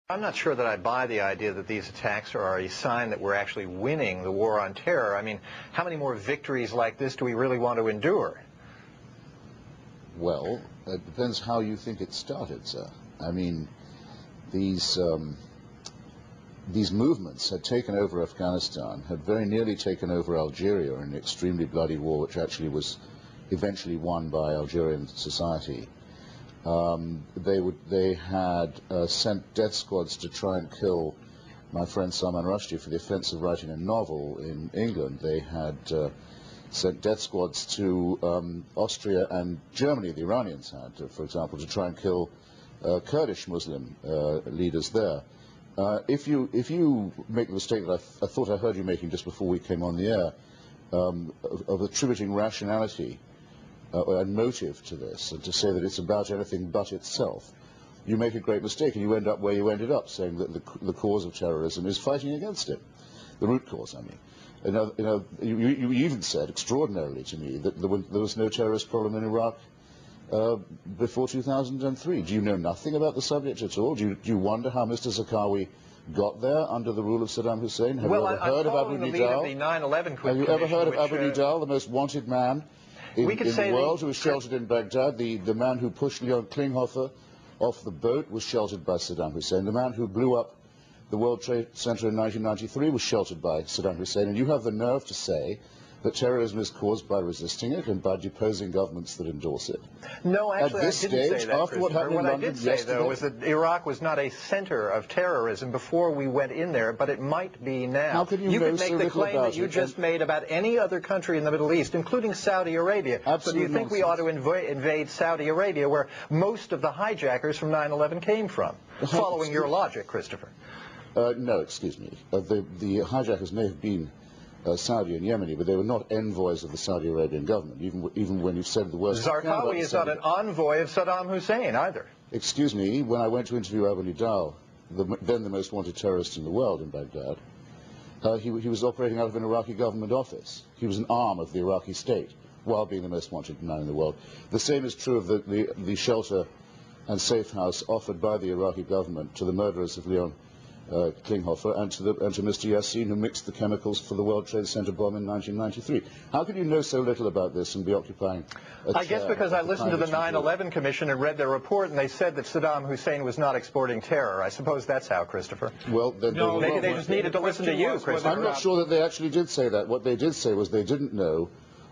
I'm not sure that I buy the idea that these attacks are a sign that we're actually winning the war on terror. I mean, how many more victories like this do we really want to endure? Well, it depends how you think it started, sir. I mean, these movements had taken over Afghanistan, had very nearly taken over Algeria in an extremely bloody war, which actually was eventually won by Algerian society. They had sent death squads to try and kill my friend Salman Rushdie for the offense of writing a novel in England. They had sent death squads to Austria and Germany, the Iranians had, for example, to try and kill Kurdish Muslim leaders there. If you make the mistake that I thought I heard you making just before we came on the air, of attributing rationality and motive to this, and to say that it's about anything but itself, you make a great mistake, and you end up where you ended up, saying that the cause of terrorism is fighting against it, the root cause, I mean. You even said, extraordinarily to me, that there was no terrorist problem in Iraq before 2003. Do you know nothing about the subject at all? Do you wonder how Mr. Zarqawi got there under the rule of Saddam Hussein? Have you ever heard of Abu Nidal? Have you ever heard of Abu Nidal, the most wanted man in the world, who was sheltered in Baghdad? The man who pushed Leon Klinghoffer off the boat was sheltered by Saddam Hussein. The man who blew up the World Trade Center in 1993 was sheltered by Saddam Hussein. And you have the nerve to say that terrorism is caused by resisting it and by deposing governments that endorse it. No, actually, at this I didn't stage, say that, after what happened in London yesterday, what I did say, though, was that Iraq was not a center of terrorism before we went in there, but it might be now. How can you could make the claim that you just made about any other country in the Middle East, including Saudi Arabia. Absolute So do you think we ought to invade Saudi Arabia, where most of the hijackers from 9/11 came from? Following your logic, Christopher. No, excuse me. The hijackers may have been Saudi and Yemeni, but they were not envoys of the Saudi Arabian government, even when you've said the worst. Zarqawi is not an envoy of Saddam Hussein, either. Excuse me, when I went to interview Abu Nidal, then the most wanted terrorist in the world in Baghdad, he was operating out of an Iraqi government office. He was an arm of the Iraqi state, while being the most wanted man in the world. The same is true of the shelter and safe house offered by the Iraqi government to the murderers of Leon Klinghoffer and to Mr. Yassin, who mixed the chemicals for the World Trade Center bomb in 1993. How can you know so little about this and be occupying a chair? I guess because I listened to the 9/11 Commission and read their report, and they said that Saddam Hussein was not exporting terror. I suppose that's how, Christopher. Well, then no, maybe they just needed to listen to you, Christopher. I'm not sure that they actually did say that. What they did say was they didn't know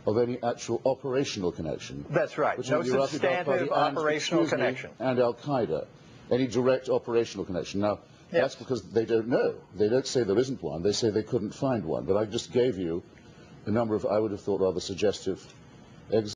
of any actual operational connection. That's right. No substantive operational connection. And Al-Qaeda. Any direct operational connection. Now, that's because they don't know. They don't say there isn't one. They say they couldn't find one. But I just gave you a number of, I would have thought, rather suggestive examples.